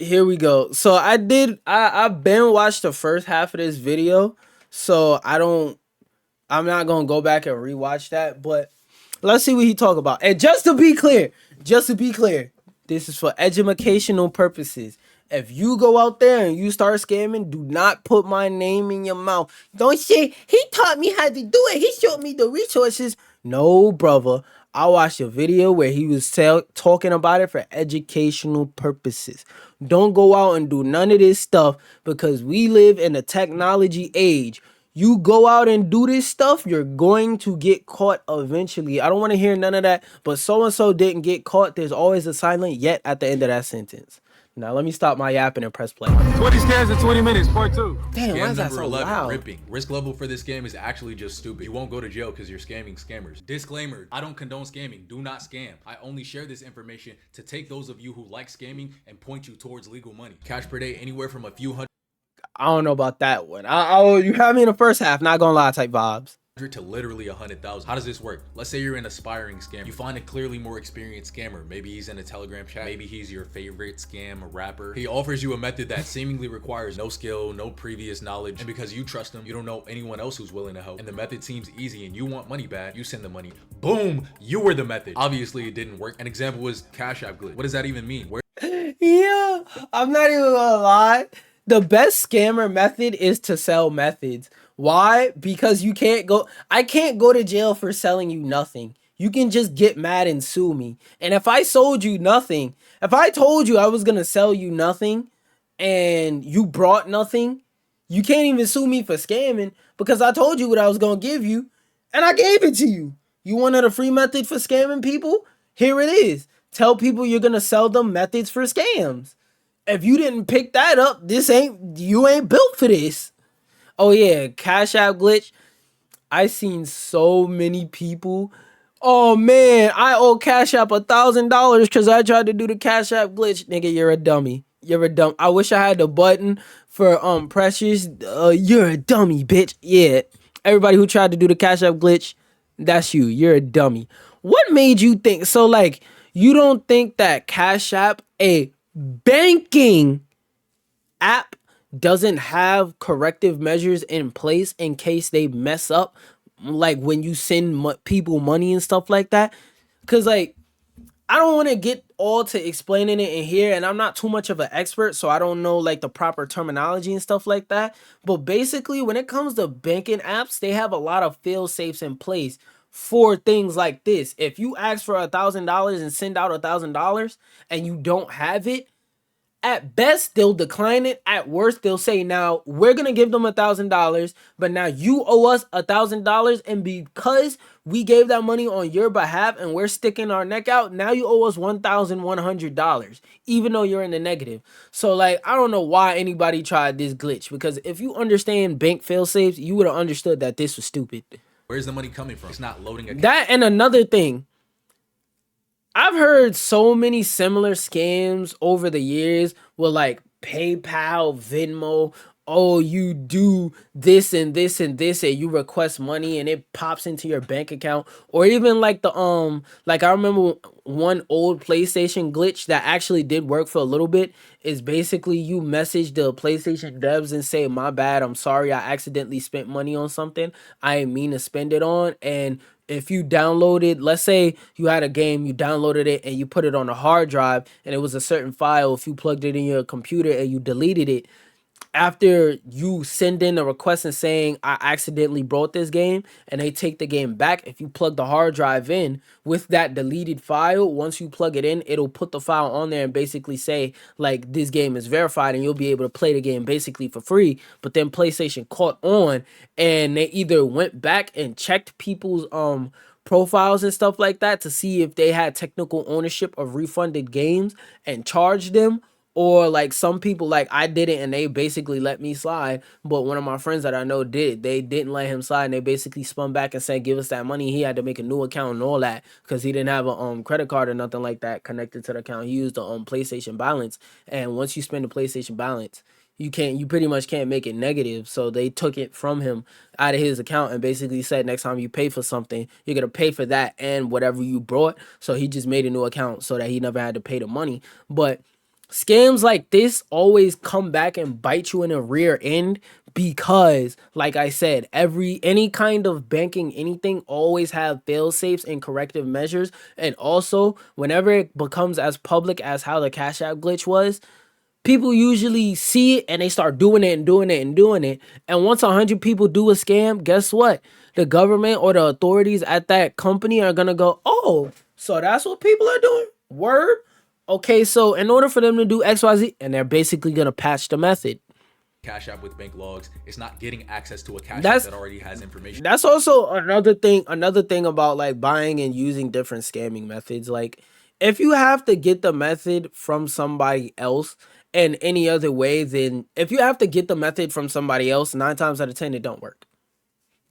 here we go. So I've been watched the first half of this video, so I'm not gonna go back and rewatch that, but let's see what he talk about. And just to be clear, this is for educational purposes. If you go out there and you start scamming, do not put my name in your mouth. Don't say he taught me how to do it. He showed me the resources. No, brother. I watched a video where he was talking about it for educational purposes. Don't go out and do none of this stuff because we live in a technology age. You go out and do this stuff, you're going to get caught eventually. I don't want to hear none of that, but so and so didn't get caught. There's always a silent yet at the end of that sentence. Now, let me stop my yapping and press play. 20 scams in 20 minutes, part 2. Damn, why Scam is that number so 11, loud? ripping. Risk level for this scam is actually just stupid. You won't go to jail because you're scamming scammers. Disclaimer, I don't condone scamming. Do not scam. I only share this information to take those of you who like scamming and point you towards legal money. Cash per day anywhere from a few hundred I don't know about that one. You had me in the first half, not gonna lie, type vibes. to literally 100,000. How does this work? Let's say you're an aspiring scammer. You find a clearly more experienced scammer. Maybe he's in a Telegram chat. Maybe he's your favorite scam rapper. He offers you a method that seemingly requires no skill, no previous knowledge. And because you trust him, you don't know anyone else who's willing to help. And the method seems easy and you want money back, you send the money. Boom, you were the method. Obviously it didn't work. An example was Cash App glitch. What does that even mean? Yeah, I'm not even gonna lie. The best scammer method is to sell methods. Why? Because I can't go to jail for selling you nothing. You can just get mad and sue me. And if I sold you nothing, if I told you I was gonna sell you nothing and you brought nothing, you can't even sue me for scamming because I told you what I was gonna give you and I gave it to you. You wanted a free method for scamming people? Here it is. Tell people you're gonna sell them methods for scams. If you didn't pick that up, you ain't built for this. Oh yeah, Cash App glitch. I seen so many people. Oh man, I owe Cash App $1,000 because I tried to do the Cash App glitch. Nigga, you're a dummy. You're a dumb. I wish I had the button for Precious. You're a dummy, bitch. Yeah. Everybody who tried to do the Cash App glitch, that's you. You're a dummy. What made you think so? Like, you don't think that Cash App, a banking app, doesn't have corrective measures in place in case they mess up, like when you send people money and stuff like that? Because like, I don't want to get all to explaining it in here, and I'm not too much of an expert, so I don't know like the proper terminology and stuff like that. But basically, when it comes to banking apps, they have a lot of fail safes in place for things like this. If you ask for $1,000 and send out $1,000 and you don't have it, at best they'll decline it. At worst they'll say, now we're gonna give them $1,000, but now you owe us $1,000, and because we gave that money on your behalf and we're sticking our neck out, now you owe us $1,100 even though you're in the negative. So like, I don't know why anybody tried this glitch, because if you understand bank fail safes, you would have understood that this was stupid. Where's the money coming from? It's not loading a That, and another thing, I've heard so many similar scams over the years with like PayPal, Venmo. Oh, you do this and this and this, and you request money and it pops into your bank account. Or even like like I remember one old PlayStation glitch that actually did work for a little bit is basically you message the PlayStation devs and say, my bad, I'm sorry, I accidentally spent money on something I didn't mean to spend it on. And if you downloaded, let's say you had a game, you downloaded it and you put it on a hard drive and it was a certain file, if you plugged it in your computer and you deleted it, after you send in a request and saying I accidentally brought this game, and they take the game back, if you plug the hard drive in with that deleted file, once you plug it in, it'll put the file on there and basically say like this game is verified and you'll be able to play the game basically for free. But then PlayStation caught on and they either went back and checked people's profiles and stuff like that to see if they had technical ownership of refunded games and charged them, or like some people, like I didn't, and they basically let me slide. But one of my friends that I know did. They didn't let him slide, and they basically spun back and said, "Give us that money." He had to make a new account and all that because he didn't have a credit card or nothing like that connected to the account. He used the PlayStation balance, and once you spend the PlayStation balance, you pretty much can't make it negative. So they took it from him out of his account and basically said, next time you pay for something, you're gonna pay for that and whatever you brought. So he just made a new account so that he never had to pay the money. But Scams like this always come back and bite you in the rear end because, like I said, any kind of banking anything always have fail safes and corrective measures. And also, whenever it becomes as public as how the Cash App glitch was, people usually see it and they start doing it and doing it and doing it. And once 100 people do a scam, guess what? The government or the authorities at that company are gonna go, oh, so that's what people are doing? Word? Okay, so in order for them to do XYZ, and they're basically gonna patch the method. Cash App with bank logs. It's not getting access to a Cash That's App that already has information. that's also another thing about like buying and using different scamming methods. Like if you have to get the method from somebody else in any other way, then if you have to get the method from somebody else, 9 times out of 10 it don't work.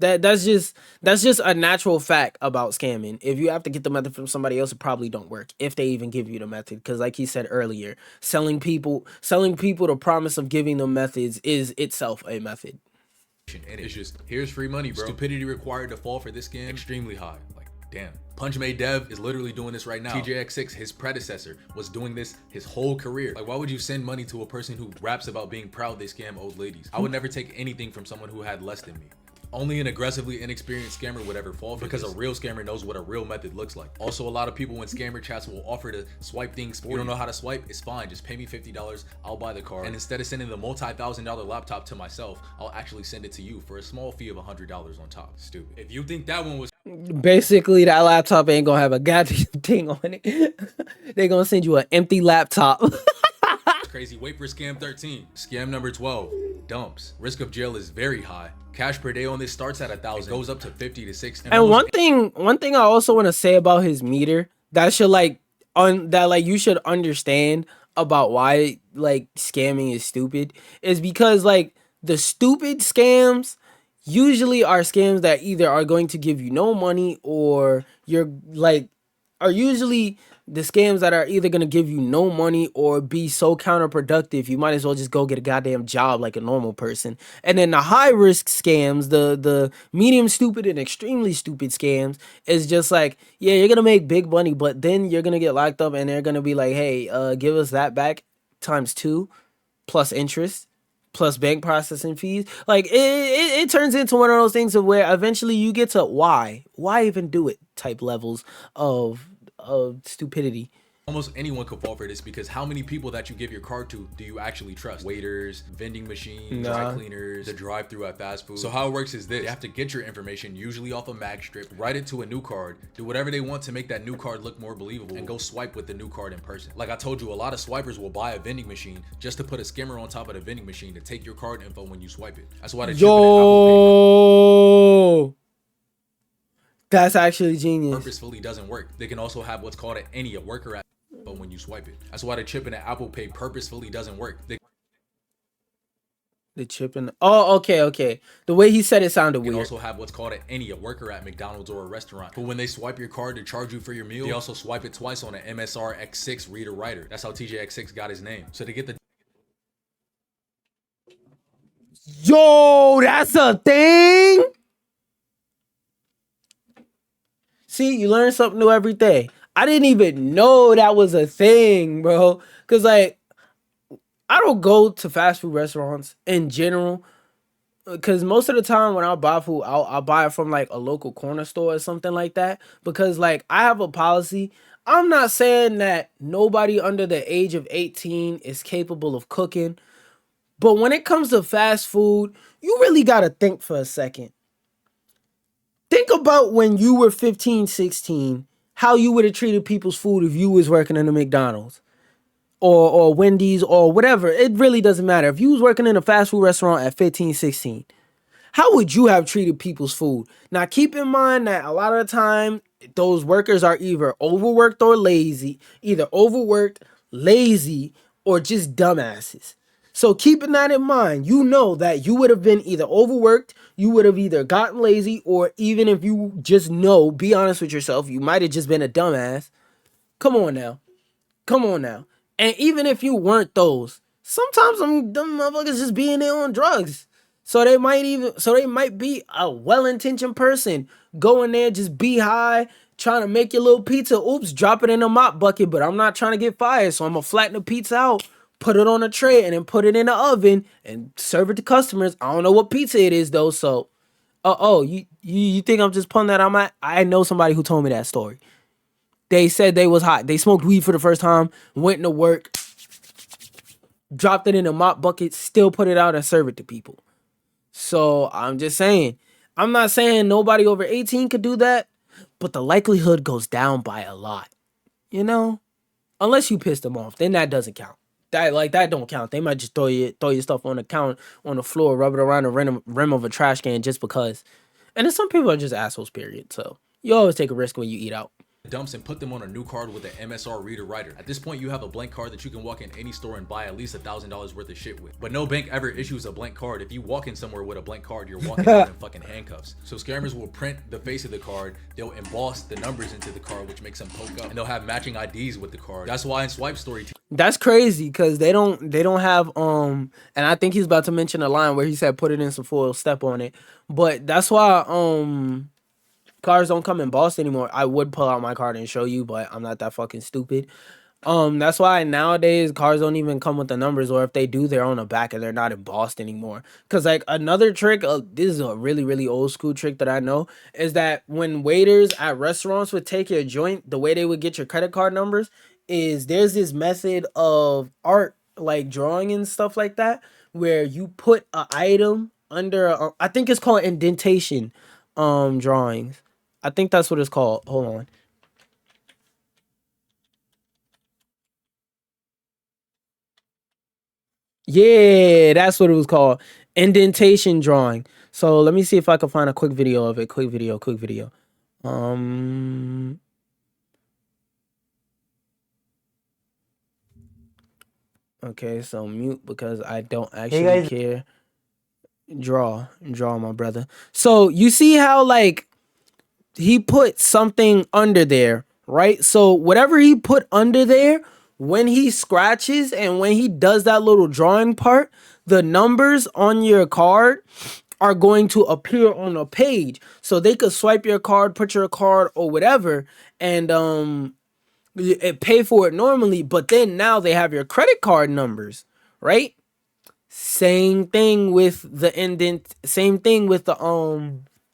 That's just a natural fact about scamming. If you have to get the method from somebody else, it probably don't work if they even give you the method. Because like he said earlier, selling people the promise of giving them methods is itself a method. And it's just, here's free money, bro. Stupidity required to fall for this scam, extremely high. Like, damn. Punch Made Dev is literally doing this right now. TJX6, his predecessor, was doing this his whole career. Like, why would you send money to a person who raps about being proud they scam old ladies? I would never take anything from someone who had less than me. Only an aggressively inexperienced scammer would ever fall for because a real scammer knows what a real method looks like. Also, a lot of people in scammer chats will offer to swipe things for you. You don't know how to swipe? It's fine. Just pay me $50. I'll buy the card. And instead of sending the multi-$1,000 laptop to myself, I'll actually send it to you for a small fee of $100 on top. Stupid. If you think that one was Basically, that laptop ain't gonna have a goddamn thing on it. They gonna send you an empty laptop. crazy, wait for scam 13. Scam number 12, dumps. Risk of jail is very high. Cash per day on this starts at 1,000, goes up to 50 to 60. And one thing I also want to say about his meter that should you should understand about why like scamming is stupid is because like the stupid scams usually are scams that either are going to give you no money or you're like are usually the scams that are either going to give you no money or be so counterproductive you might as well just go get a goddamn job like a normal person. And then the high risk scams, the medium stupid and extremely stupid scams is just like, yeah, you're going to make big money, but then you're going to get locked up and they're going to be like, hey, give us that back times 2 plus interest plus bank processing fees. Like it turns into one of those things of where eventually you get to why even do it type levels of stupidity. Almost anyone could fall for this because how many people that you give your card to do you actually trust? Waiters, vending machines, dry cleaners, the drive-thru at fast food. So how it works is this: you have to get your information, usually off a mag strip, write it to a new card, do whatever they want to make that new card look more believable, and go swipe with the new card in person. Like I told you, a lot of swipers will buy a vending machine just to put a skimmer on top of the vending machine to take your card info when you swipe it. That's why they chip it in Apple Pay. That's actually genius. Purposefully doesn't work. They can also have what's called an any, a worker at but when you swipe it. That's why the chip in the Apple Pay purposefully doesn't work. The chip in okay. The way he said it sounded weird. They also have what's called an any, a worker at McDonald's or a restaurant. But when they swipe your card to charge you for your meal, they also swipe it twice on an MSR X6 reader writer. That's how TJX6 got his name. So to get the Yo, that's a thing. See, you learn something new every day. I didn't even know that was a thing, bro. Cause like I don't go to fast food restaurants in general. Cause most of the time when I buy food, I'll buy it from like a local corner store or something like that. Because like I have a policy. I'm not saying that nobody under the age of 18 is capable of cooking. But when it comes to fast food, you really gotta think for a second. Think about when you were 15, 16, how you would have treated people's food if you was working in a McDonald's or Wendy's or whatever. It really doesn't matter. If you was working in a fast food restaurant at 15, 16, how would you have treated people's food? Now, keep in mind that a lot of the time, those workers are either overworked or lazy, or just dumbasses. So keeping that in mind, you know that you would have been either overworked, you would have either gotten lazy, or even if you just know, be honest with yourself, you might have just been a dumbass. Come on now. And even if you weren't those, sometimes them motherfuckers just being there on drugs. So they might be a well-intentioned person going there, just be high, trying to make your little pizza. Oops, drop it in a mop bucket, but I'm not trying to get fired, so I'm gonna flatten the pizza out, put it on a tray, and then put it in the oven and serve it to customers. I don't know what pizza it is though, so you think I'm just pulling that out my? I know somebody who told me that story. They said they was hot. They smoked weed for the first time, went to work, dropped it in a mop bucket, still put it out and serve it to people. So I'm just saying, I'm not saying nobody over 18 could do that, but the likelihood goes down by a lot, you know? Unless you pissed them off, then that doesn't count. That don't count. They might just throw your stuff on the on the floor, rub it around the rim of a trash can just because. And then some people are just assholes, period. So you always take a risk when you eat out. Dumps and put them on a new card with an MSR reader writer. At this point, you have a blank card that you can walk in any store and buy at least $1,000 worth of shit with. But no bank ever issues a blank card. If you walk in somewhere with a blank card, you're walking out in fucking handcuffs. So scammers will print the face of the card, they'll emboss the numbers into the card, which makes them poke up, and they'll have matching IDs with the card. That's why in Swipe Story, That's crazy because they don't have and I think he's about to mention a line where he said put it in some foil, step on it. But that's why cars don't come embossed anymore. I would pull out my card and show you, but I'm not that fucking stupid. That's why nowadays cars don't even come with the numbers, or if they do, they're on the back and they're not embossed anymore. Cause like another trick, this is a really really old school trick that I know, is that when waiters at restaurants would take your joint, the way they would get your credit card numbers is there's this method of art, like drawing and stuff like that, where you put an item under. I think it's called indentation, drawings. I think that's what it's called. Hold on. Yeah, that's what it was called. Indentation drawing. So let me see if I can find a quick video of it. Quick video, quick video. Um okay, so mute because I don't actually care. Draw my brother. So you see how like he put something under there, right? So whatever he put under there, when he scratches and when he does that little drawing part, the numbers on your card are going to appear on a page. So they could swipe your card, put your card or whatever, and pay for it normally, but then now they have your credit card numbers, right? Same thing with the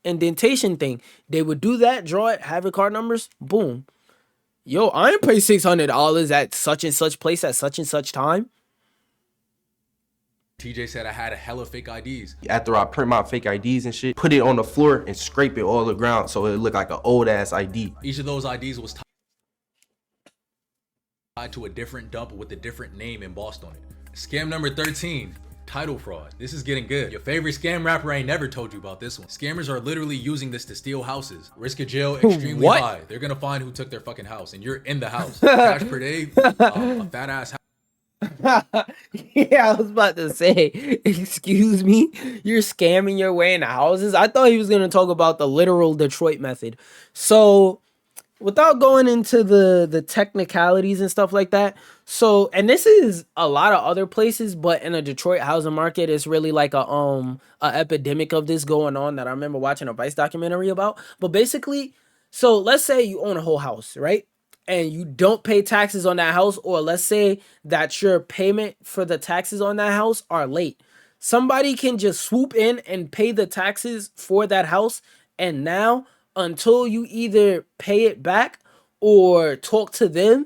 indentation thing. They would do that, draw it, have your card numbers, boom. Yo, I ain't pay $600 at such and such place at such and such time. TJ said I had a hella fake IDs. After I print my fake IDs and shit, put it on the floor and scrape it all the ground so it looked like an old ass ID. Each of those IDs was tied to a different dump with a different name embossed on it. Scam number 13. Title fraud. This is getting good. Your favorite scam rapper ain't never told you about this one. Scammers are literally using this to steal houses. Risk of jail extremely high. They're gonna find who took their fucking house, and you're in the house. Cash per day, a fat ass house. Yeah, I was about to say, excuse me, you're scamming your way into houses. I thought he was gonna talk about the literal Detroit method. So without going into the technicalities and stuff like that, so and this is a lot of other places, but in a Detroit housing market, it's really like a epidemic of this going on that I remember watching a Vice documentary about. But basically, so let's say you own a whole house, right? And you don't pay taxes on that house, or let's say that your payment for the taxes on that house are late. Somebody can just swoop in and pay the taxes for that house, and now until you either pay it back or talk to them,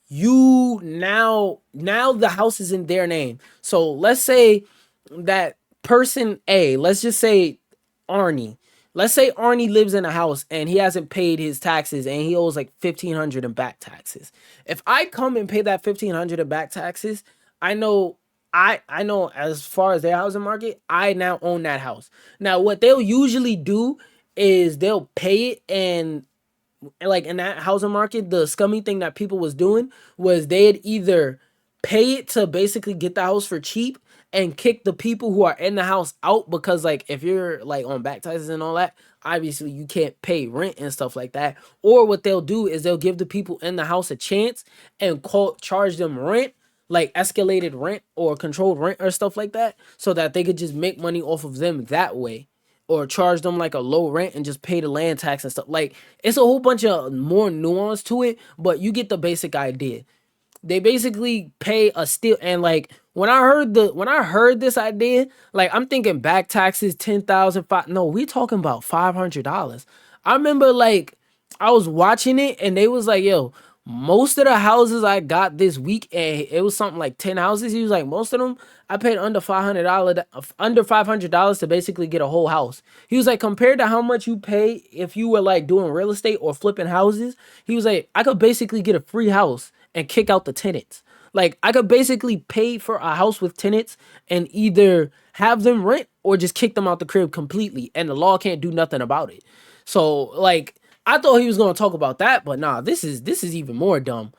you now the house is in their name. So let's say that person A, let's just say Arnie. Let's say Arnie lives in a house and he hasn't paid his taxes and he owes like $1,500 in back taxes. If I come and pay that $1,500 in back taxes, I know as far as their housing market, I now own that house. Now what they'll usually do is they'll pay it, and like in that housing market, the scummy thing that people was doing was they'd either pay it to basically get the house for cheap and kick the people who are in the house out, because like if you're like on back taxes and all that, obviously you can't pay rent and stuff like that. Or what they'll do is they'll give the people in the house a chance and charge them rent, like escalated rent or controlled rent or stuff like that, so that they could just make money off of them that way. or charge them like a low rent and just pay the land tax and stuff. Like it's a whole bunch of more nuance to it, but you get the basic idea. They basically pay a steal, and like when I heard this idea, like I'm thinking back taxes 10,000 five. No, we talking about $500. I remember like I was watching it and they was like, yo, most of the houses I got this week, and it was something like 10 houses. He was like, most of them I paid under $500 to basically get a whole house. He was like, compared to how much you pay if you were like doing real estate or flipping houses, he was like, I could basically get a free house and kick out the tenants. Like I could basically pay for a house with tenants and either have them rent or just kick them out the crib completely, and the law can't do nothing about it. So like I thought he was gonna talk about that, but nah, this is even more dumb.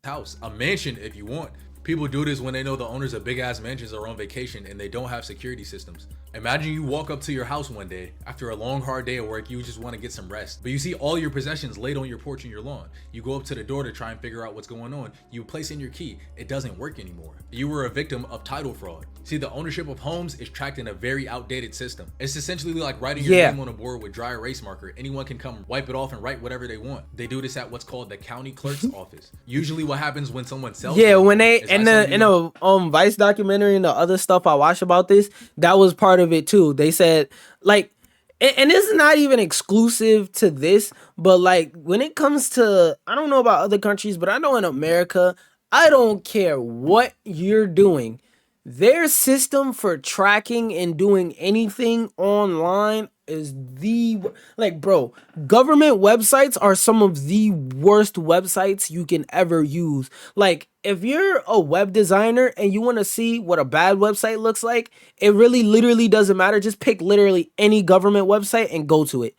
House, a mansion if you want. People do this when they know the owners of big ass mansions are on vacation and they don't have security systems. Imagine you walk up to your house one day after a long hard day of work, you just want to get some rest, but you see all your possessions laid on your porch and your lawn. You go up to the door to try and figure out what's going on. You place in your key, it doesn't work anymore. You were a victim of title fraud. See, the ownership of homes is tracked in a very outdated system. It's essentially like writing your name on a board with dry erase marker. Anyone can come wipe it off and write whatever they want. They do this at what's called the county clerk's office. Usually what happens when someone sells When they in the Vice documentary and the other stuff I watched about this, that was part of it too. They said like, and this is not even exclusive to this, but like when it comes to, I don't know about other countries, but I know in America, I don't care what you're doing. Their system for tracking and doing anything online is bro, government websites are some of the worst websites you can ever use. Like, if you're a web designer and you want to see what a bad website looks like, it really literally doesn't matter. Just pick literally any government website and go to it.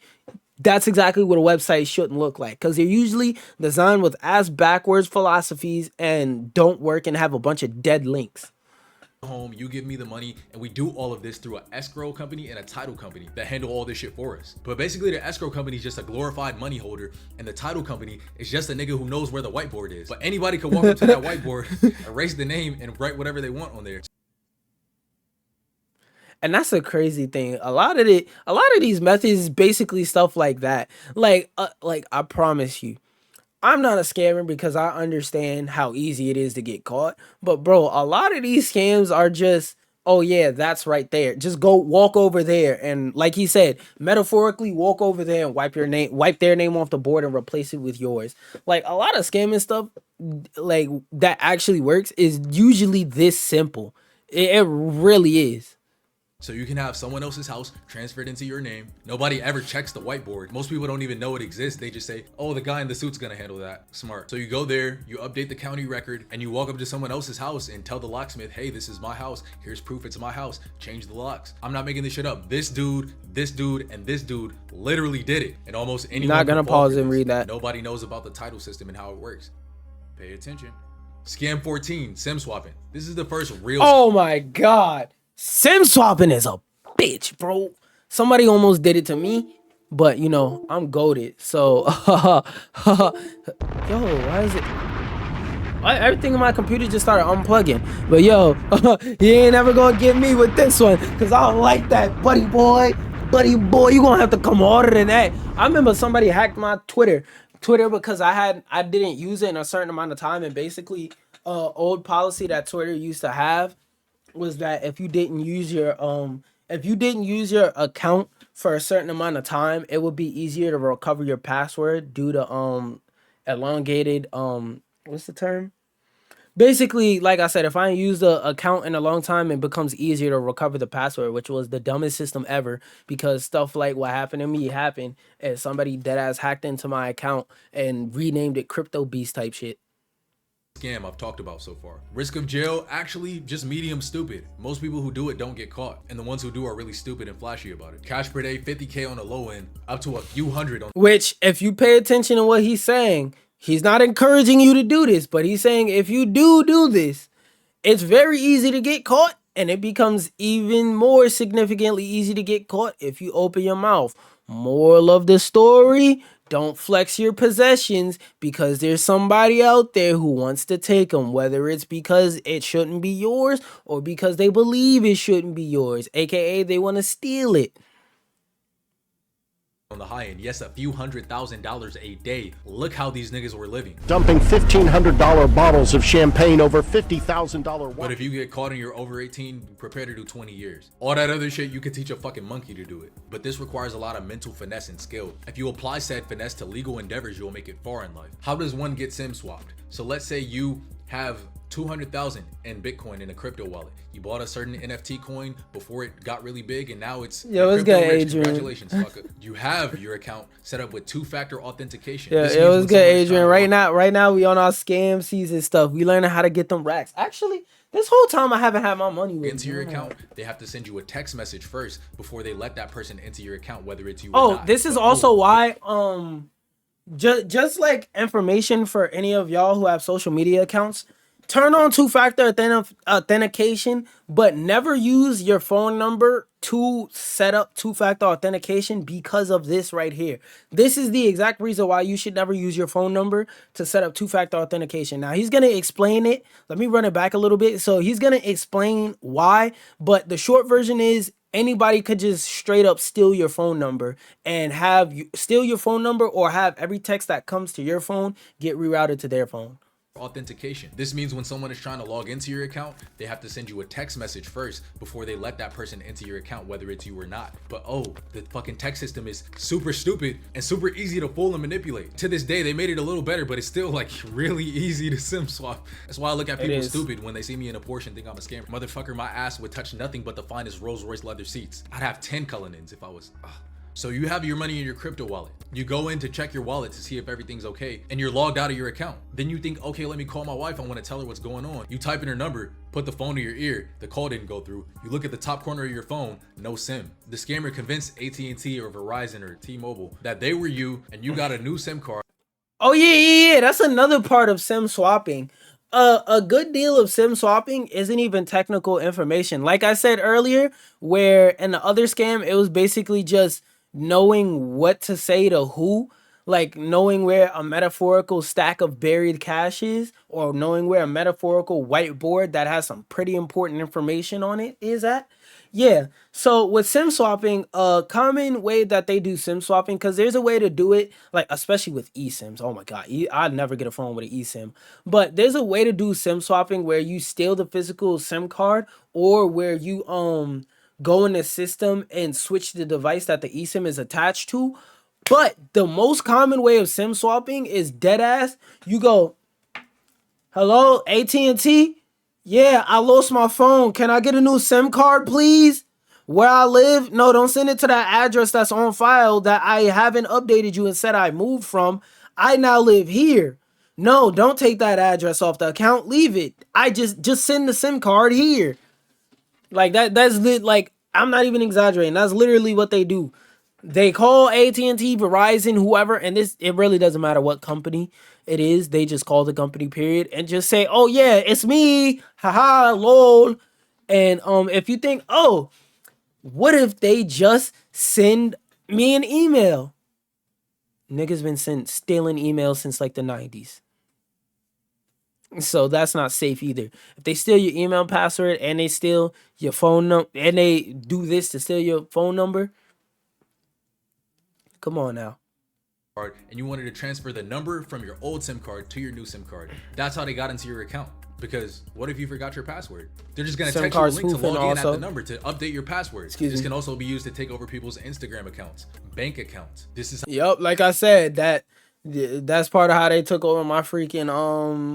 That's exactly what a website shouldn't look like, because they're usually designed with ass backwards philosophies and don't work and have a bunch of dead links. Home, you give me the money, and we do all of this through an escrow company and a title company that handle all this shit for us. But basically the escrow company is just a glorified money holder, and the title company is just a nigga who knows where the whiteboard is. But anybody could walk up to that whiteboard, erase the name, and write whatever they want on there. And that's a crazy thing. A lot of these methods is basically stuff like that. Like I promise you, I'm not a scammer because I understand how easy it is to get caught. But bro, a lot of these scams are just, oh yeah, that's right there. Just go walk over there and, like he said, metaphorically walk over there and wipe their name off the board and replace it with yours. Like a lot of scamming stuff like that actually works is usually this simple. It really is. So you can have someone else's house transferred into your name. Nobody ever checks the whiteboard. Most people don't even know it exists. They just say, oh, the guy in the suit's gonna handle that. Smart. So you go there, you update the county record, and you walk up to someone else's house and tell the locksmith, hey, this is my house. Here's proof it's my house. Change the locks. I'm not making this shit up. This dude, and this dude literally did it. And almost anyone Not gonna pause and read that. Nobody knows about the title system and how it works. Pay attention. Scam 14, SIM swapping. This is the first real. Oh my God. SIM swapping is a bitch, bro. Somebody almost did it to me, but you know, I'm goated. So, yo, why is it? Everything in my computer just started unplugging. But yo, you ain't never gonna get me with this one, cause I don't like that, buddy boy. You gonna have to come harder than that. I remember somebody hacked my Twitter because I didn't use it in a certain amount of time, and basically, old policy that Twitter used to have was that if you didn't use your account for a certain amount of time, it would be easier to recover your password due to elongated what's the term? Basically, like I said, if I use the account in a long time, it becomes easier to recover the password, which was the dumbest system ever, because stuff like what happened to me happened and somebody deadass hacked into my account and renamed it Crypto Beast type shit. Scam I've talked about so far. Risk of jail, actually just medium stupid. Most people who do it don't get caught, and the ones who do are really stupid and flashy about it. Cash per day, 50K on the low end, up to a few hundred on. Which, if you pay attention to what he's saying, he's not encouraging you to do this, but he's saying if you do this, it's very easy to get caught, and it becomes even more significantly easy to get caught if you open your mouth. Moral of the story, Don't flex your possessions because there's somebody out there who wants to take them, whether it's because it shouldn't be yours or because they believe it shouldn't be yours, aka they want to steal it. On the high end, yes, a few $100,000 a day. Look how these niggas were living. Dumping $1,500 bottles of champagne over $50,000. But if you get caught and you're over 18, prepare to do 20 years. All that other shit, you could teach a fucking monkey to do it. But this requires a lot of mental finesse and skill. If you apply said finesse to legal endeavors, you'll make it far in life. How does one get SIM swapped? So let's say you have 200,000 in Bitcoin in a crypto wallet. You bought a certain NFT coin before it got really big, and now it's Yo, it's good, Adrian. Congratulations, fucker. You have your account set up with two-factor authentication. Yeah, it was good, Adrian. Right now we on our scam season stuff. We learning how to get them racks. Actually, this whole time I haven't had my money with into your account. They have to send you a text message first before they let that person into your account, whether it's you or not. This is also why just like information for any of y'all who have social media accounts, turn on two-factor authentication, but never use your phone number to set up two-factor authentication because of this right here. This is the exact reason why you should never use your phone number to set up two-factor authentication. Now, he's going to explain it. Let me run it back a little bit. So he's going to explain why, but the short version is anybody could just straight up steal your phone number and steal your phone number or have every text that comes to your phone get rerouted to their phone. Authentication. This means when someone is trying to log into your account, they have to send you a text message first before they let that person into your account, whether it's you or not. But the fucking text system is super stupid and super easy to fool and manipulate. To this day, they made it a little better, but it's still like really easy to SIM swap. That's why I look at people stupid when they see me in a Porsche and think I'm a scammer. Motherfucker, my ass would touch nothing but the finest Rolls Royce leather seats. I'd have 10 Cullinans if I was... So you have your money in your crypto wallet. You go in to check your wallet to see if everything's okay, and you're logged out of your account. Then you think, okay, let me call my wife. I want to tell her what's going on. You type in her number, put the phone to your ear. The call didn't go through. You look at the top corner of your phone, no SIM. The scammer convinced AT&T or Verizon or T-Mobile that they were you, and you got a new SIM card. Oh yeah. That's another part of SIM swapping. A good deal of SIM swapping isn't even technical information. Like I said earlier, where in the other scam, it was basically just knowing what to say to who, like knowing where a metaphorical stack of buried cash is, or knowing where a metaphorical whiteboard that has some pretty important information on it is at. Yeah, so with SIM swapping, a common way that they do SIM swapping, because there's a way to do it, like especially with eSIMs. Oh my God, I'd never get a phone with an eSIM. But there's a way to do SIM swapping where you steal the physical SIM card, or where you go in the system and switch the device that the eSIM is attached to. But the most common way of SIM swapping is dead ass. You go, hello, AT&T? Yeah, I lost my phone. Can I get a new SIM card, please? Where I live? No, don't send it to that address that's on file that I haven't updated you and said I moved from. I now live here. No, don't take that address off the account. Leave it. I just send the SIM card here. Like that's like, I'm not even exaggerating. That's literally what they do. They call AT&T, Verizon, whoever, and it really doesn't matter what company it is. They just call the company, period, and just say, "Oh yeah, it's me." Haha, lol. And if you think, "Oh, what if they just send me an email?" Niggas been stealing emails since like the 90s. So that's not safe either. If they steal your email password and they steal your phone number, and they do this to steal your phone number, come on now. And you wanted to transfer the number from your old SIM card to your new SIM card. That's how they got into your account. Because what if you forgot your password? They're just going to text you a link to log in at the number to update your password. This can also be used to take over people's Instagram accounts, bank accounts. This is Yup, like I said, that's part of how they took over my freaking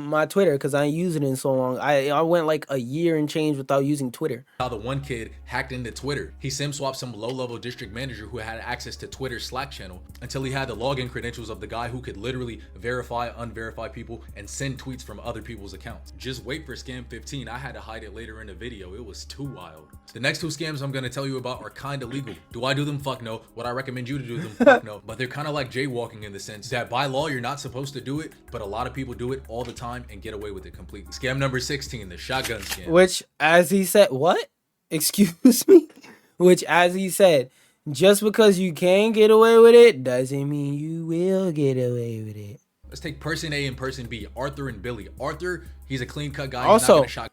my Twitter, because I ain't using it in so long. I went like a year and change without using Twitter. How the one kid hacked into Twitter. He SIM swapped some low-level district manager who had access to Twitter's Slack channel until he had the login credentials of the guy who could literally verify, unverify people and send tweets from other people's accounts. Just wait for scam 15. I had to hide it later in the video. It was too wild. The next two scams I'm going to tell you about are kind of legal. Do I do them? Fuck no. Would I recommend you to do them? Fuck no. But they're kind of like jaywalking in the sense that by law, you're not supposed to do it, but a lot of people do it all the time and get away with it completely. Scam number 16, the shotgun scam. Which, as he said, what? Excuse me? Which, as he said, Just because you can get away with it doesn't mean you will get away with it. Let's take person A and person B, Arthur and Billy. Arthur, he's a clean cut guy. He's not Also, gonna shock.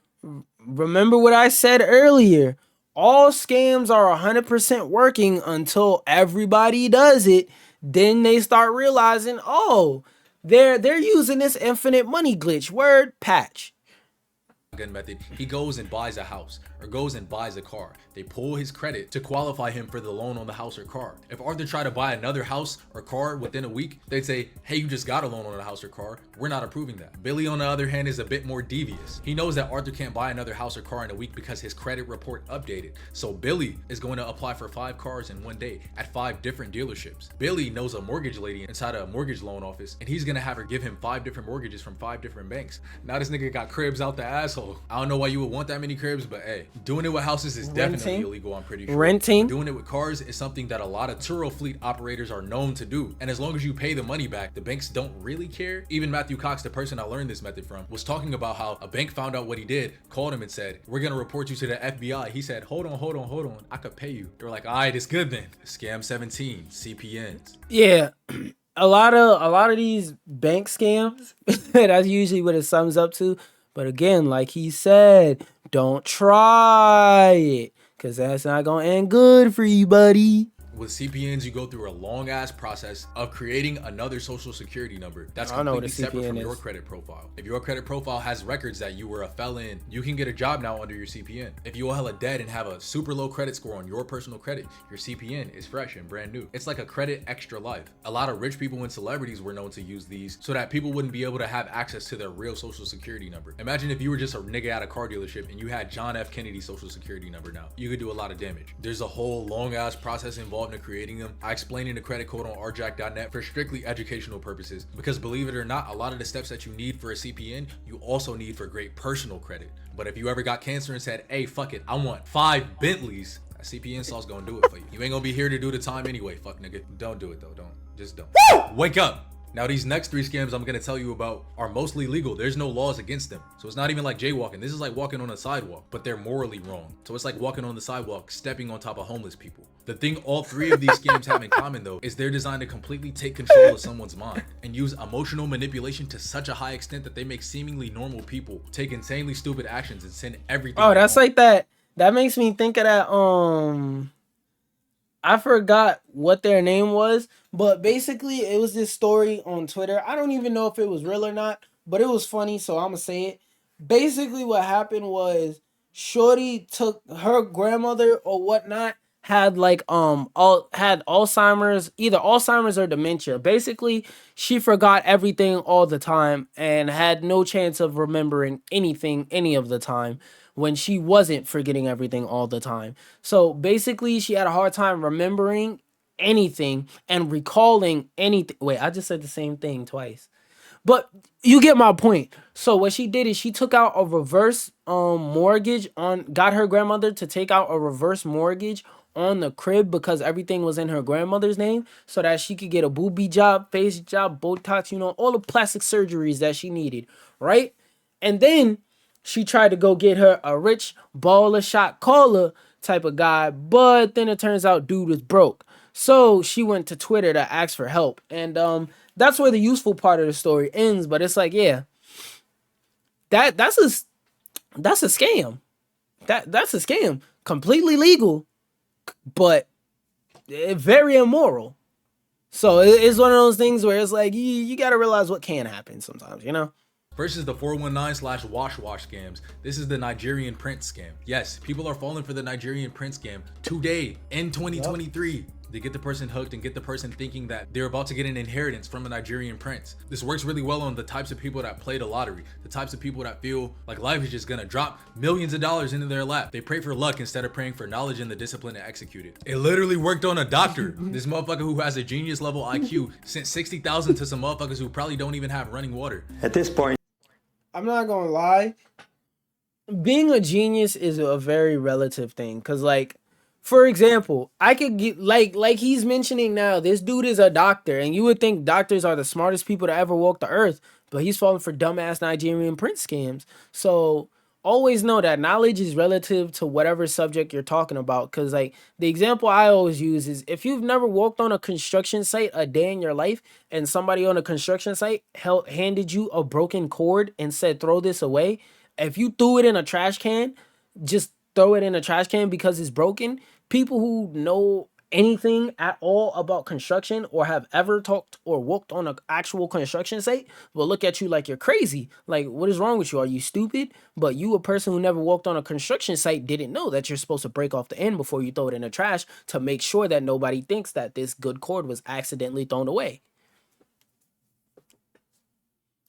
remember what I said earlier. All scams are 100% working until everybody does it. Then they start realizing, oh, they're using this infinite money glitch. Word patch. Gun method. He goes and buys a house or goes and buys a car. They pull his credit to qualify him for the loan on the house or car. If Arthur tried to buy another house or car within a week, they'd say, hey, you just got a loan on a house or car. We're not approving that. Billy, on the other hand, is a bit more devious. He knows that Arthur can't buy another house or car in a week because his credit report updated. So Billy is going to apply for 5 cars in one day at 5 different dealerships. Billy knows a mortgage lady inside a mortgage loan office, and he's gonna have her give him 5 different mortgages from 5 different banks. Now this nigga got cribs out the asshole. I don't know why you would want that many cribs, but hey, doing it with houses is definitely illegal, I'm pretty sure. Renting. Doing it with cars is something that a lot of Turo fleet operators are known to do. And as long as you pay the money back, the banks don't really care. Even Matthew Cox, the person I learned this method from, was talking about how a bank found out what he did, called him and said, we're gonna report you to the FBI. He said, hold on, I could pay you. They were like, all right, it's good then. Scam 17, CPNs. Yeah. A lot of these bank scams, that's usually what it sums up to. But again, like he said, don't try it, because that's not going to end good for you, buddy. With CPNs, you go through a long ass process of creating another social security number that's completely separate from your credit profile. If your credit profile has records that you were a felon, you can get a job now under your CPN. If you owe hella debt and have a super low credit score on your personal credit, your CPN is fresh and brand new. It's like a credit extra life. A lot of rich people and celebrities were known to use these so that people wouldn't be able to have access to their real social security number. Imagine if you were just a nigga at a car dealership and you had John F. Kennedy's social security number now. You could do a lot of damage. There's a whole long ass process involved in creating them. I explain in the credit code on rjack.net for strictly educational purposes, because believe it or not, a lot of the steps that you need for a CPN, you also need for great personal credit. But if you ever got cancer and said, hey, fuck it, I want 5 Bentleys, that CPN sauce gonna do it for you. You ain't gonna be here to do the time anyway, fuck nigga. Don't do it though, just don't. Wake up. Now these next 3 scams I'm gonna tell you about are mostly legal. There's no laws against them. So it's not even like jaywalking. This is like walking on a sidewalk, but they're morally wrong. So it's like walking on the sidewalk, stepping on top of homeless people. The thing all 3 of these scams have in common though, is they're designed to completely take control of someone's mind and use emotional manipulation to such a high extent that they make seemingly normal people take insanely stupid actions and send everything. Oh, that's like that. That makes me think of that, I forgot what their name was, but basically it was this story on Twitter. I don't even know if it was real or not, but it was funny, so I'm gonna say it. Basically what happened was Shorty took her grandmother or whatnot, had like had Alzheimer's, either Alzheimer's or dementia. Basically, she forgot everything all the time and had no chance of remembering anything any of the time, when she wasn't forgetting everything all the time. So basically, she had a hard time remembering anything and recalling anything. Wait, I just said the same thing twice. But you get my point. So what she did is she took out a reverse mortgage got her grandmother to take out a reverse mortgage on the crib because everything was in her grandmother's name, so that she could get a boobie job, face job, Botox, all the plastic surgeries that she needed, right? And then she tried to go get her a rich baller shot caller type of guy, but then it turns out dude was broke. So she went to Twitter to ask for help. And that's where the useful part of the story ends. But it's like, yeah, that's a scam. That's a scam. Completely legal, but very immoral. So it's one of those things where it's like you got to realize what can happen sometimes, Versus the 419/wash scams. This is the Nigerian prince scam. Yes, people are falling for the Nigerian prince scam today in 2023. Yep. They get the person hooked and get the person thinking that they're about to get an inheritance from a Nigerian prince. This works really well on the types of people that play the lottery, the types of people that feel like life is just gonna drop millions of dollars into their lap. They pray for luck instead of praying for knowledge and the discipline to execute it. It literally worked on a doctor. This motherfucker who has a genius level IQ sent 60,000 to some motherfuckers who probably don't even have running water. At this point, I'm not gonna lie, being a genius is a very relative thing. Because, like, for example, I could get, like he's mentioning now, this dude is a doctor, and you would think doctors are the smartest people to ever walk the earth, but he's falling for dumbass Nigerian prince scams. So always know that knowledge is relative to whatever subject you're talking about. Because, like, the example I always use is if you've never walked on a construction site a day in your life and somebody on a construction site handed you a broken cord and said, throw this away, if you threw it in a trash can, just throw it in a trash can because it's broken. People who know anything at all about construction or have ever talked or worked on an actual construction site will look at you like you're crazy. Like, what is wrong with you? Are you stupid? But you, a person who never walked on a construction site, didn't know that you're supposed to break off the end before you throw it in the trash to make sure that nobody thinks that this good cord was accidentally thrown away.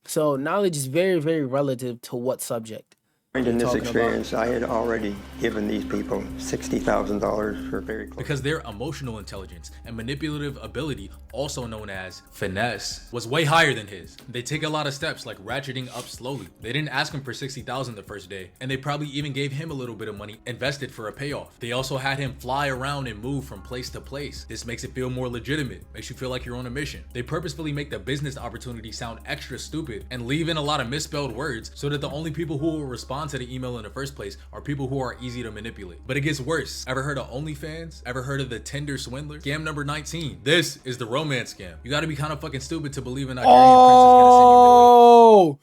So knowledge is very, very relative to what subject. In this talking experience, I had already given these people $60,000 for very close. Because their emotional intelligence and manipulative ability, also known as finesse, was way higher than his. They take a lot of steps like ratcheting up slowly. They didn't ask him for $60,000 the first day, and they probably even gave him a little bit of money invested for a payoff. They also had him fly around and move from place to place. This makes it feel more legitimate, makes you feel like you're on a mission. They purposefully make the business opportunity sound extra stupid and leave in a lot of misspelled words so that the only people who will respond to the email in the first place are people who are easy to manipulate. But it gets worse. Ever heard of OnlyFans? Ever heard of the Tinder swindler? Scam number 19. This is the romance scam. You gotta be kind of fucking stupid to believe a Nigerian prince is gonna send you millions.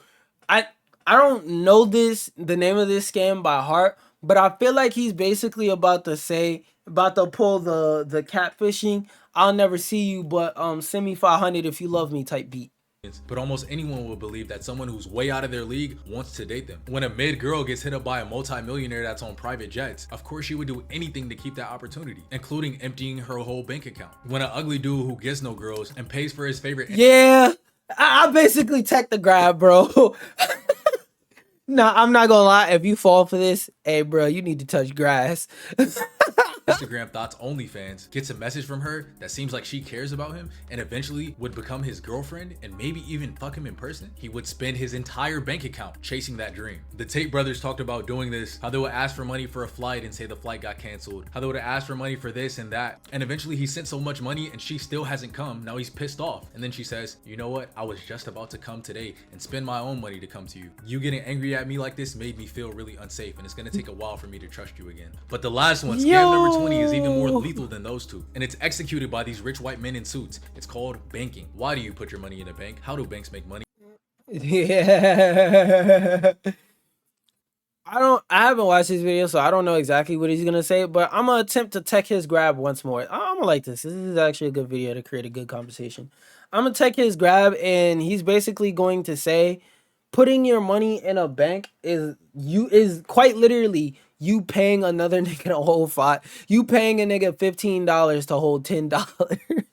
Oh, I don't know the name of this scam by heart, but I feel like he's basically about to pull the catfishing. I'll never see you, but send me 500 if you love me type beat. But almost anyone will believe that someone who's way out of their league wants to date them. When a mid girl gets hit up by a multi-millionaire that's on private jets, of course she would do anything to keep that opportunity, including emptying her whole bank account. When an ugly dude who gets no girls and pays for his favorite Yeah, I basically tech the grab, bro. Nah, I'm not gonna lie. If you fall for this, hey, bro, you need to touch grass. Instagram thoughts OnlyFans gets a message from her that seems like she cares about him and eventually would become his girlfriend and maybe even fuck him in person, he would spend his entire bank account chasing that dream. The Tate brothers talked about doing this, how they would ask for money for a flight and say the flight got canceled, how they would ask for money for this and that, and eventually he sent so much money and she still hasn't come. Now he's pissed off, and then she says, you know what, I was just about to come today and spend my own money to come to you. You getting angry at me like this made me feel really unsafe, and it's gonna take a while for me to trust you again. But the last one, scam number 20, is even more lethal than those two, and it's executed by these rich white men in suits. It's called banking. Why do you put your money in a bank? How do banks make money? Yeah. I haven't watched this video, so I don't know exactly what he's gonna say, but I'm gonna attempt to tech his grab once more. I'm gonna like this. This is actually a good video to create a good conversation. I'm gonna tech his grab, and he's basically going to say, putting your money in a bank is quite literally you paying another nigga to hold you paying a nigga $15 to hold $10.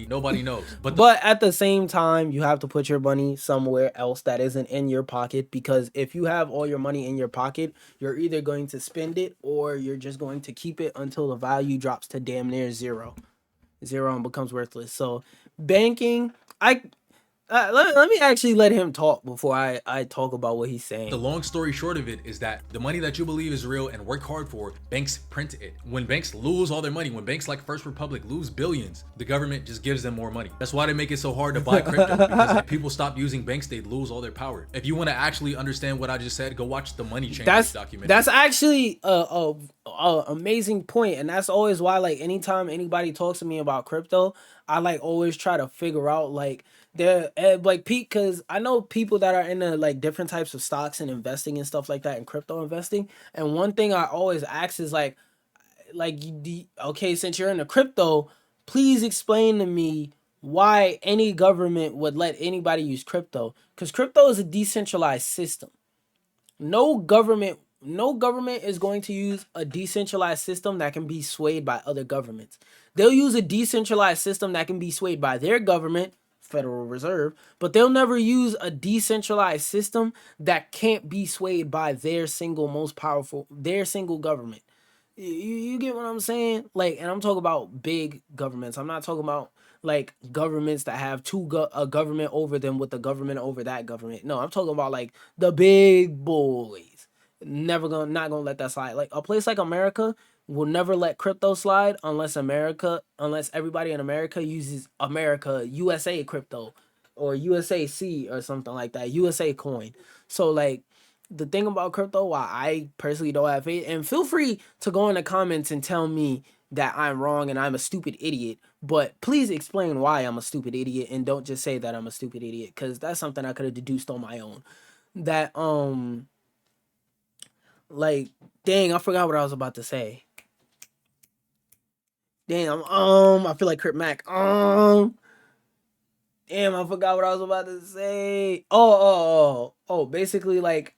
Nobody knows. But at the same time, you have to put your money somewhere else that isn't in your pocket, because if you have all your money in your pocket, you're either going to spend it or you're just going to keep it until the value drops to damn near zero and becomes worthless. So banking, let me actually let him talk before I talk about what he's saying. The long story short of it is that the money that you believe is real and work hard for, banks print it. When banks lose all their money, when banks like First Republic lose billions, the government just gives them more money. That's why they make it so hard to buy crypto, because if people stop using banks, they'd lose all their power. If you want to actually understand what I just said, go watch the Money Changers documentary. That's actually a amazing point, and that's always why, like, anytime anybody talks to me about crypto, I like always try to figure out like like Pete, because I know people that are into like different types of stocks and investing and stuff like that, and crypto investing. And one thing I always ask is okay, since you're into crypto, please explain to me why any government would let anybody use crypto, because crypto is a decentralized system. No government is going to use a decentralized system that can be swayed by other governments. They'll use a decentralized system that can be swayed by their government, Federal Reserve, but they'll never use a decentralized system that can't be swayed by their single government. You get what I'm saying? Like, and I'm talking about big governments. I'm not talking about like governments that have a government over them with the government over that government. No, I'm talking about like the big boys. Not gonna let that slide. Like a place like America will never let crypto slide unless everybody in America uses USA crypto or USAC or something like that, USA coin. So like the thing about crypto, why I personally don't have faith, and feel free to go in the comments and tell me that I'm wrong and I'm a stupid idiot. But please explain why I'm a stupid idiot, and don't just say that I'm a stupid idiot, because that's something I could have deduced on my own. That like, dang, I forgot what I was about to say. Damn, I feel like Crip Mac. Damn, I forgot what I was about to say. Basically, like,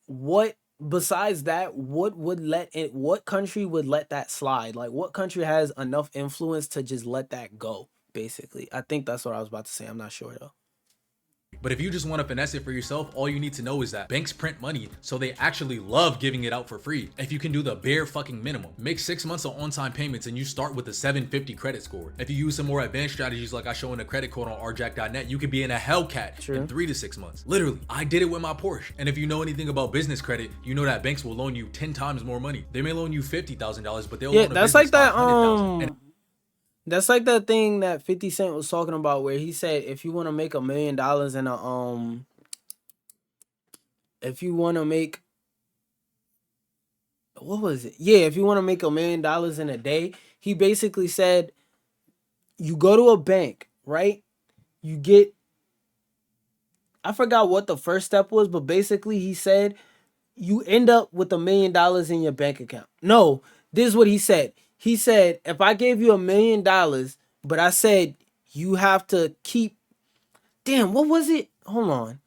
what besides that, what country would let that slide? Like, what country has enough influence to just let that go? Basically, I think that's what I was about to say. I'm not sure though. But if you just want to finesse it for yourself, all you need to know is that banks print money, so they actually love giving it out for free. If you can do the bare fucking minimum, make 6 months of on-time payments and you start with a 750 credit score. If you use some more advanced strategies like I show in the credit code on rjack.net, you could be in a Hellcat in 3 to 6 months. Literally, I did it with my Porsche. And if you know anything about business credit, you know that banks will loan you 10 times more money. They may loan you $50,000, but they'll loan a That's business like that. $500,000. That's like that thing that 50 Cent was talking about, where he said if you want to make $1 million in a if you want to make, what was it? Yeah, if you want to make $1 million in a day, he basically said you go to a bank, right? You get, I forgot what the first step was, but basically he said you end up with $1 million in your bank account. No, this is what he said. He said, if I gave you $1 million, but I said you have to keep, damn, what was it? Hold on.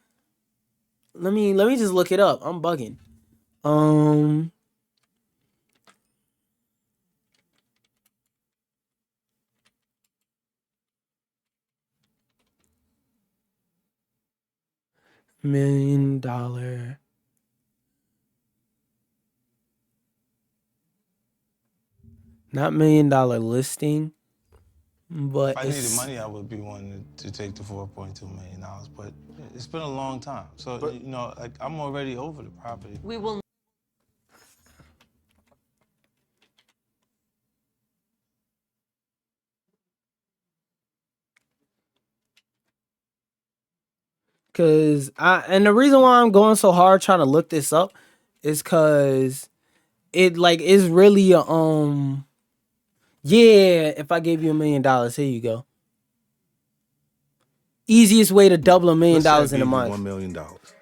Let me just look it up. I'm bugging. $1 million. Not $1 million listing, but If I needed it's money, I would be wanting to take the $4.2 million, but it's been a long time. So, you know, like, I'm already over the property. We will. and the reason why I'm going so hard trying to look this up is because it like is really a yeah, if I gave you $1 million, here you go. Easiest way to double $1 million Let's say I in a gave you month. $1 million,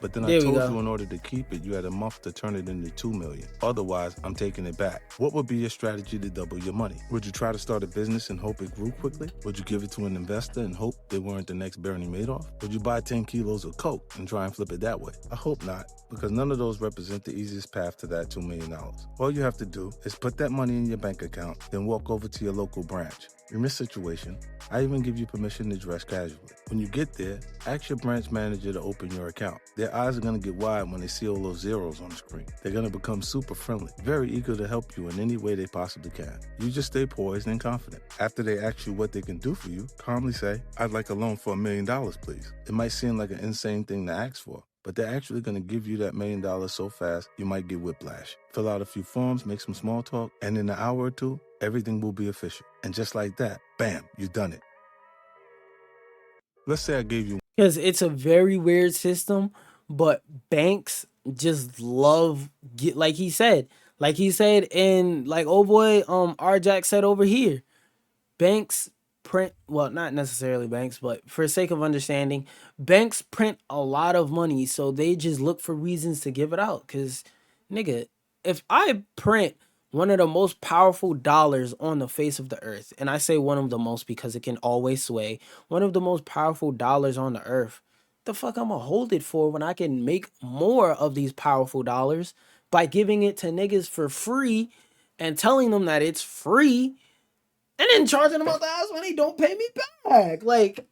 but then I There we told go. you in order to keep it, you had a month to turn it into $2 million. Otherwise, I'm taking it back. What would be your strategy to double your money? Would you try to start a business and hope it grew quickly? Would you give it to an investor and hope they weren't the next Bernie Madoff? Would you buy 10 kilos of coke and try and flip it that way? I hope not, because none of those represent the easiest path to that $2 million. All you have to do is put that money in your bank account, then walk over to your local branch. In this situation, I even give you permission to dress casually. When you get there, ask your branch manager to open your account. Their eyes are going to get wide when they see all those zeros on the screen. They're going to become super friendly, very eager to help you in any way they possibly can. You just stay poised and confident. After they ask you what they can do for you, calmly say, "I'd like a loan for $1 million, please." It might seem like an insane thing to ask for, but they're actually going to give you that $1 million so fast you might get whiplash. Fill out a few forms, make some small talk, and in an hour or two, everything will be official. And just like that, bam, you've done it. Let's say I gave you, Because it's a very weird system, but banks just love like he said, and like oh boy, R Jack said over here, banks print, well, not necessarily banks, but for sake of understanding, banks print a lot of money, so they just look for reasons to give it out. Because nigga, if I print one of the most powerful dollars on the face of the earth, and I say one of the most because it can always sway, one of the most powerful dollars on the earth, the fuck I'ma hold it for when I can make more of these powerful dollars by giving it to niggas for free and telling them that it's free, and then charging them out the ass when they don't pay me back. Like,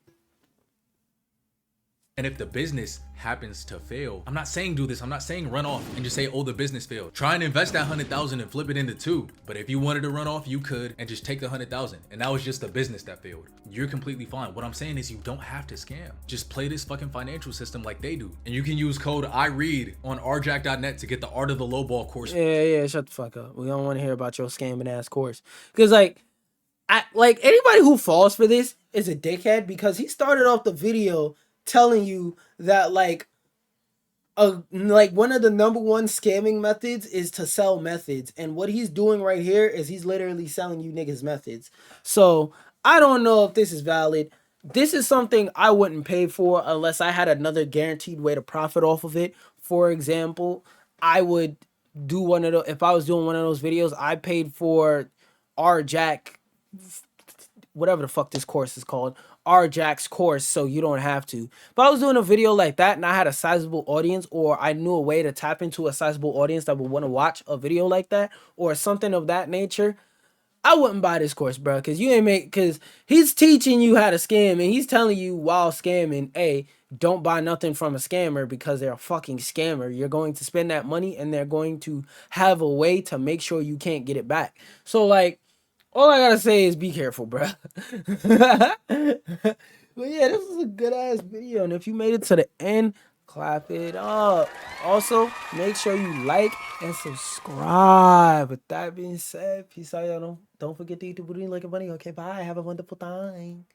And if the business happens to fail, I'm not saying do this. I'm not saying run off and just say, oh, the business failed. Try and invest that 100,000 and flip it into 2. But if you wanted to run off, you could and just take the 100,000. And that was just the business that failed. You're completely fine. What I'm saying is you don't have to scam. Just play this fucking financial system like they do. And you can use code IREAD on rjack.net to get the Art of the Lowball course. yeah, shut the fuck up. We don't want to hear about your scamming ass course. Because like anybody who falls for this is a dickhead, because he started off the video telling you that like like one of the number one scamming methods is to sell methods, and what he's doing right here is he's literally selling you niggas methods. So I don't know if this is valid. This is something I wouldn't pay for unless I had another guaranteed way to profit off of it. For example, I would do one of those if I was doing one of those videos. I paid for R Jack, whatever the fuck this course is called, R Jack's course, so you don't have to. If I was doing a video like that and I had a sizable audience, or I knew a way to tap into a sizable audience that would want to watch a video like that or something of that nature, I wouldn't buy this course, bro, because you ain't make, because he's teaching you how to scam, and he's telling you while scamming, hey, don't buy nothing from a scammer because they're a fucking scammer. You're going to spend that money and they're going to have a way to make sure you can't get it back. So like, all I gotta say is be careful, bro. But yeah, this is a good ass video, and if you made it to the end, clap it up. Also, make sure you like and subscribe. With that being said, peace out, y'all. Don't forget to eat the booty like a bunny. Okay, bye. Have a wonderful time.